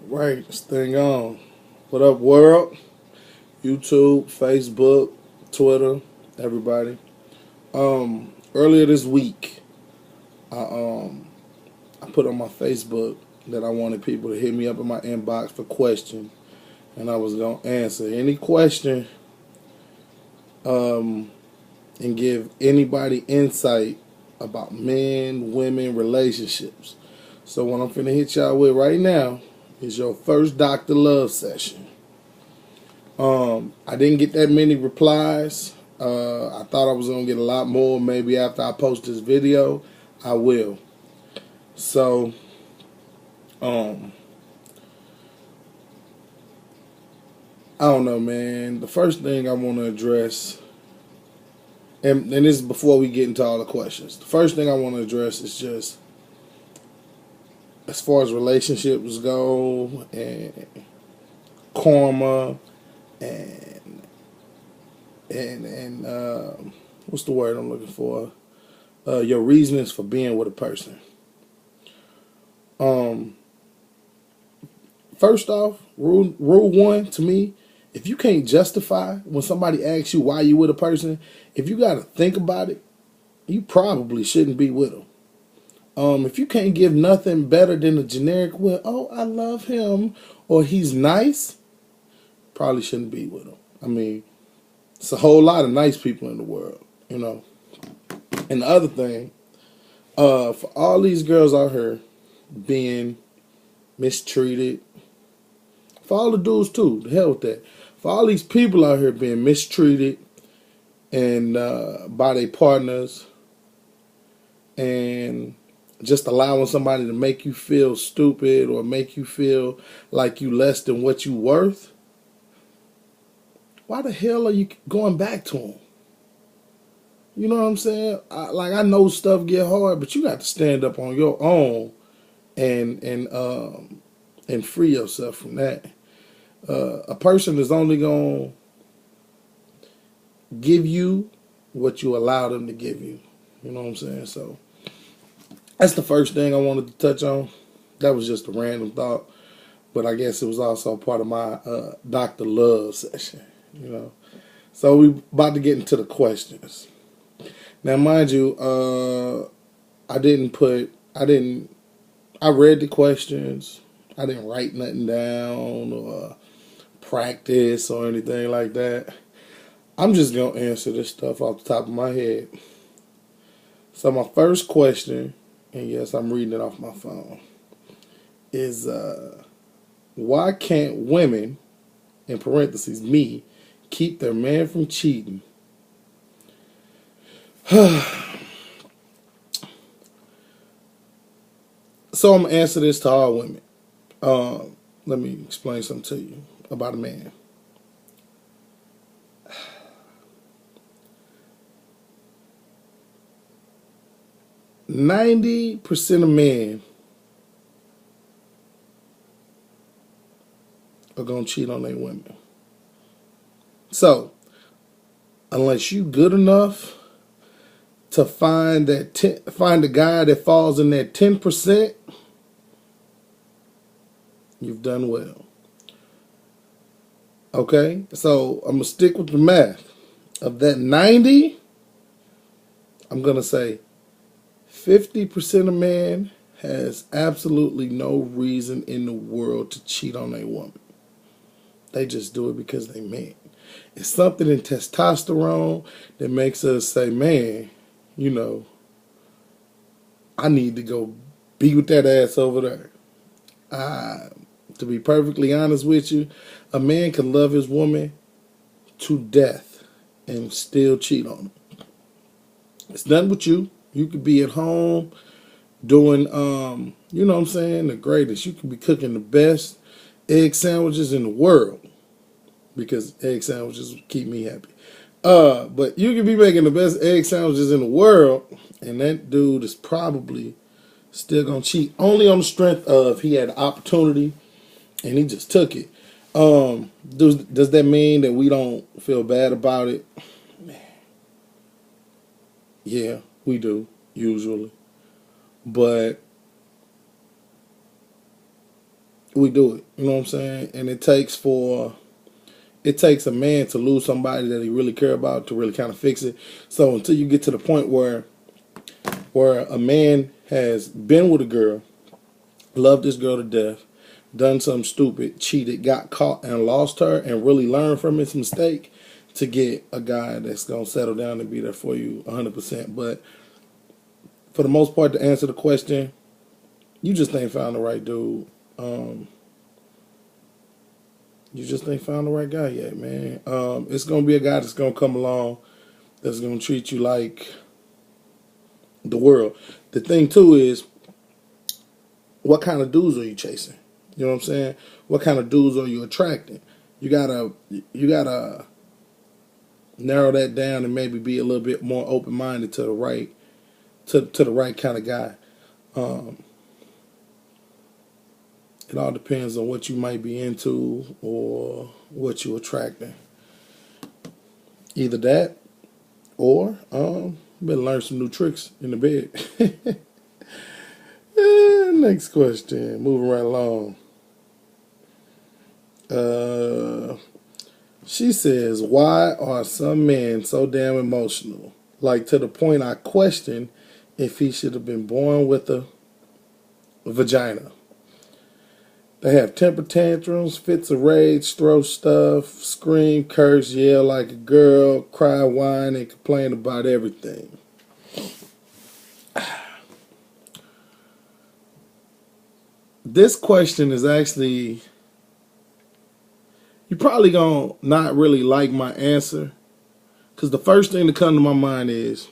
Right, this thing on. What up, world? YouTube, Facebook, Twitter, everybody. Earlier this week, I I put on my Facebook that I wanted people to hit me up in my inbox for questions, and I was gonna answer any question, um, and give anybody insight about men, women, relationships. So what I'm finna hit y'all with right now is your first Dr. Love session. I didn't get that many replies. I thought I was gonna get a lot more. Maybe after I post this video, I will. So, um, I don't know, man. The first thing I want to address, and this is before we get into all the questions. The first thing I want to address is just as far as relationships go, and karma, and and what's the word I'm looking for? Your reasons for being with a person. Um, First off, rule one to me: if you can't justify when somebody asks you why you with a person, if you got to think about it, you probably shouldn't be with them. If you can't give nothing better than a generic "well, oh, I love him" or "he's nice," probably shouldn't be with him. I mean, it's a whole lot of nice people in the world, you know. And the other thing, for all these girls out here being mistreated, for all the dudes too, the hell with that. For all these people out here being mistreated and by their partners, and just allowing somebody to make you feel stupid or make you feel like you less than what you worth, why the hell are you going back to them? You know what I'm saying? I know stuff get hard, but you got to stand up on your own and and free yourself from that. A person is only gonna give you what you allow them to give you. You know what I'm saying? So that's the first thing I wanted to touch on. That was just a random thought, but I guess it was also part of my Dr. Love session. You know, so we about to get into the questions. Now, mind you, I didn't, I read the questions. I didn't write nothing down or practice or anything like that. I'm just gonna answer this stuff off the top of my head. So my first question, and yes, I'm reading it off my phone, is why can't women, in parentheses me, keep their man from cheating? So I'm gonna answer this to all women. Let me explain something to you about a man. 90% of men are gonna cheat on their women. So unless you good enough to find a guy that falls in that 10%, you've done well. Okay, so I'm gonna stick with the math. Of that 90, I'm gonna say 50% of men has absolutely no reason in the world to cheat on a woman. They just do it because they men. It's something in testosterone that makes us say, man, you know, I need to go be with that ass over there. To be perfectly honest with you, a man can love his woman to death and still cheat on her. It's done with you. You could be at home doing, you know what I'm saying, the greatest. You could be cooking the best egg sandwiches in the world because egg sandwiches keep me happy. But you could be making the best egg sandwiches in the world, and that dude is probably still gonna cheat only on the strength of he had an opportunity and he just took it. Does that mean that we don't feel bad about it? Yeah, we do usually, but we do it. You know what I'm saying? And it takes a man to lose somebody that he really care about to really kind of fix it. So until you get to the point where a man has been with a girl, loved this girl to death, done something stupid, cheated, got caught, and lost her, and really learned from his mistake, to get a guy that's going to settle down and be there for you 100%. But for the most part, to answer the question, you just ain't found the right dude. You just ain't found the right guy yet, man. It's going to be a guy that's going to come along that's going to treat you like the world. The thing, too, is what kind of dudes are you chasing? You know what I'm saying? What kind of dudes are you attracting? You gotta narrow that down and maybe be a little bit more open-minded to the right to the right kind of guy. It all depends on what you might be into or what you're attracting. Either that or better learn some new tricks in the bed. Next question. Moving right along. She says, why are some men so damn emotional? Like, to the point I question if he should have been born with a vagina. They have temper tantrums, fits of rage, throw stuff, scream, curse, yell like a girl, cry, whine, and complain about everything. This question is actually, you're probably going to not really like my answer, because the first thing that comes to my mind is,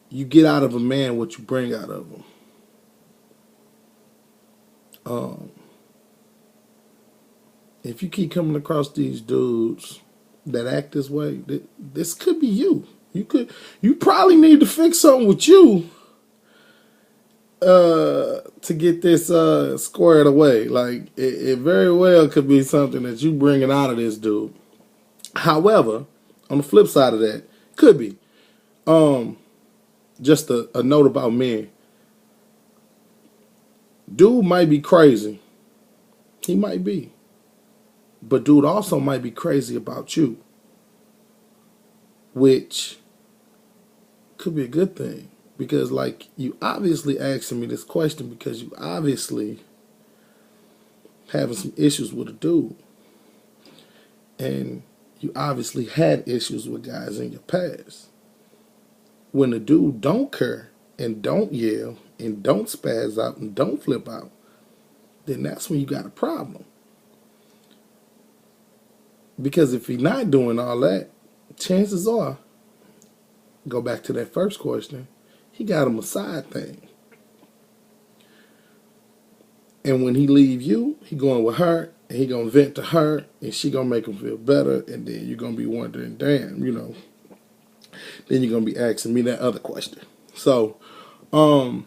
you get out of a man what you bring out of him. If you keep coming across these dudes that act this way, this could be you. You probably need to fix something with you to get this squared away. Like, it very well could be something that you bringing out of this dude. However, on the flip side of that, could be just a note about men. Dude might be crazy. He might be. But dude also might be crazy about you, which could be a good thing. Because, like, you obviously asking me this question because you obviously having some issues with a dude. And you obviously had issues with guys in your past. When a dude don't care and don't yell and don't spaz out and don't flip out, then that's when you got a problem. Because if he's not doing all that, chances are, go back to that first question, he got him a side thing. And when he leave you, he going with her, and he going to vent to her, and she going to make him feel better, and then you're going to be wondering, damn, then you're going to be asking me that other question. So, I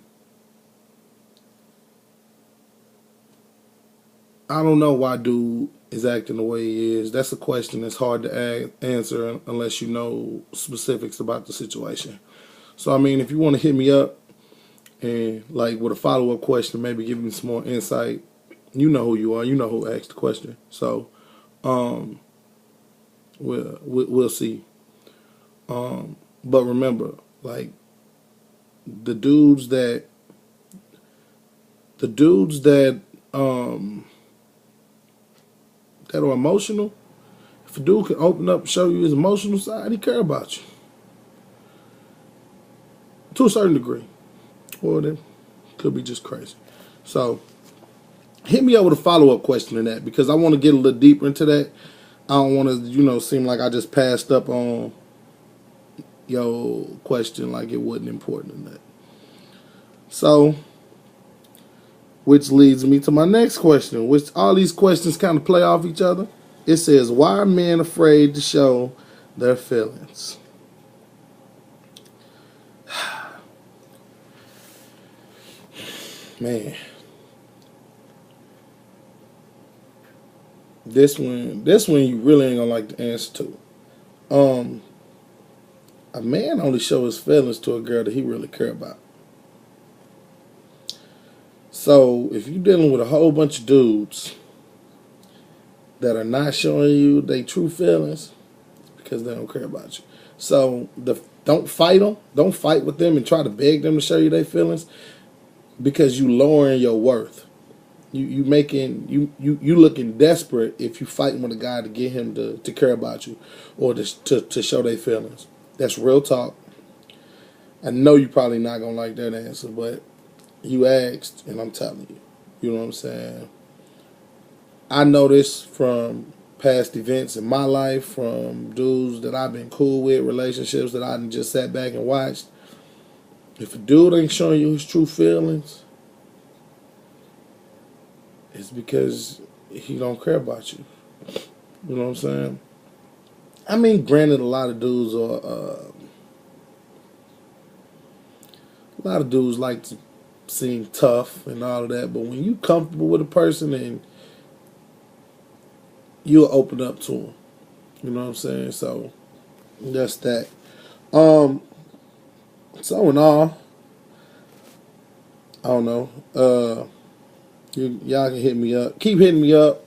don't know why dude is acting the way he is. That's a question that's hard to answer unless you know specifics about the situation. So, I mean, if you want to hit me up and, like, with a follow-up question, maybe give me some more insight, you know who you are. You know who asked the question. So, we'll see. But remember, like, the dudes that are emotional, if a dude can open up and show you his emotional side, he care about you. To a certain degree. Or they could be just crazy. So, hit me up with a follow-up question to that, because I want to get a little deeper into that. I don't want to, seem like I just passed up on your question like it wasn't important in that. So, which leads me to my next question, which all these questions kind of play off each other. It says, why are men afraid to show their feelings? Man. This one you really ain't gonna like the answer to. A man only shows his feelings to a girl that he really care about. So if you're dealing with a whole bunch of dudes that are not showing you their true feelings, because they don't care about you. So don't fight them. Don't fight with them and try to beg them to show you their feelings, because you lowering your worth. You looking desperate if you fighting with a guy to get him to care about you, or to show their feelings. That's real talk. I know you probably not gonna like that answer, but you asked, and I'm telling you. You know what I'm saying? I know this from past events in my life, from dudes that I've been cool with, relationships that I just sat back and watched. If a dude ain't showing you his true feelings, it's because he don't care about you. You know what I'm saying? I mean, granted, a lot of dudes like to seem tough and all of that, but when you comfortable with a person, and you'll open up to them. You know what I'm saying? So that's that. Um, so in all, I don't know. Y'all can hit me up. Keep hitting me up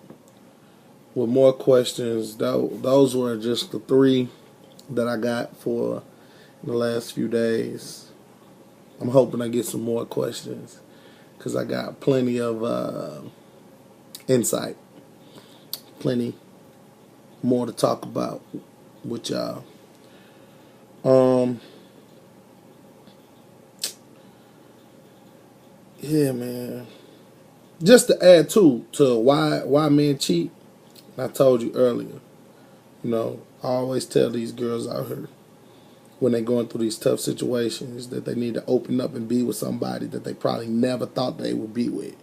with more questions. Those were just the 3 that I got for the last few days. I'm hoping I get some more questions, because I got plenty of insight, plenty more to talk about with y'all. Yeah, man. Just to add to why men cheat, I told you earlier. I always tell these girls out here, when they're going through these tough situations, that they need to open up and be with somebody that they probably never thought they would be with.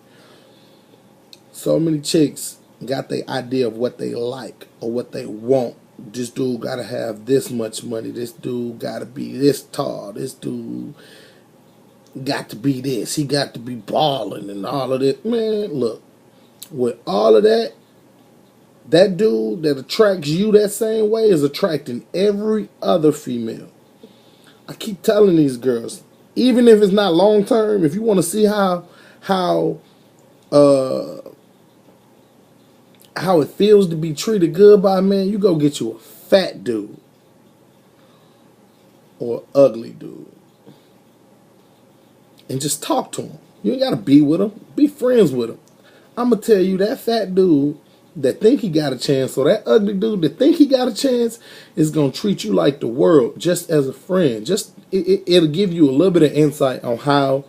So many chicks got the idea of what they like or what they want. This dude gotta have this much money. This dude gotta be this tall. This dude got to be this. He got to be balling and all of this. Man, look, with all of that, that dude that attracts you that same way is attracting every other female. I keep telling these girls, even if it's not long term, if you want to see how uh how it feels to be treated good by a man, you go get you a fat dude or ugly dude and just talk to him. You ain't gotta be with him. Be friends with him. I'm gonna tell you, that fat dude that think he got a chance, or that ugly dude that think he got a chance, is gonna treat you like the world, just as a friend. It'll give you a little bit of insight on how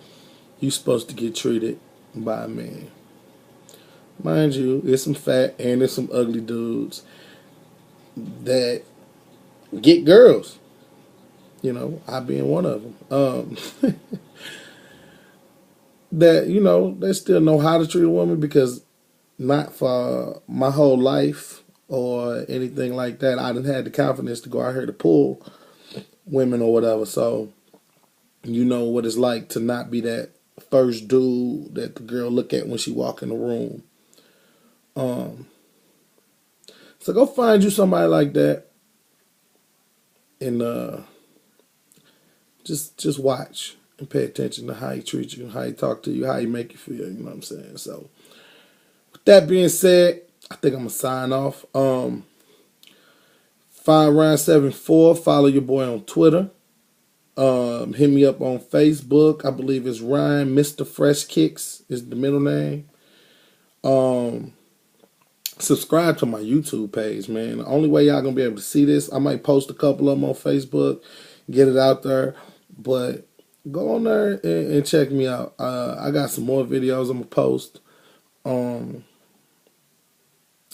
you're supposed to get treated by a man. Mind you, there's some fat and there's some ugly dudes that get girls. I being one of them. That they still know how to treat a woman, because not for my whole life or anything like that, I didn't have the confidence to go out here to pull women or whatever. So you know what it's like to not be that first dude that the girl look at when she walk in the room. So go find you somebody like that, and just watch and pay attention to how he treats you, how he talk to you, how he make you feel. You know what I'm saying? So with that being said, I think I'm gonna sign off. Find Ryan74. Follow your boy on Twitter. Hit me up on Facebook. I believe it's Ryan Mr. Fresh Kicks is the middle name. Subscribe to my YouTube page, man. The only way y'all gonna be able to see this, I might post a couple of them on Facebook, get it out there. But go on there and check me out. I got some more videos I'm gonna post.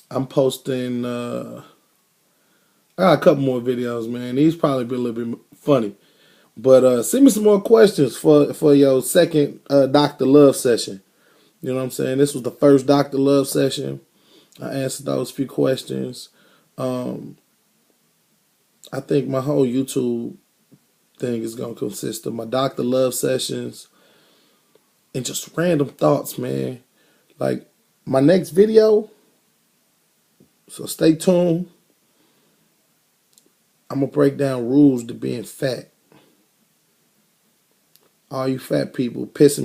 I'm posting. I got a couple more videos, man. These probably be a little bit funny. But send me some more questions for your second Dr. Love session. You know what I'm saying? This was the first Dr. Love session. I answered those few questions. I think my whole YouTube thing is going to consist of my Dr. Love sessions and just random thoughts, man. Like my next video, so stay tuned. I'm going to break down rules to being fat. All you fat people pissing me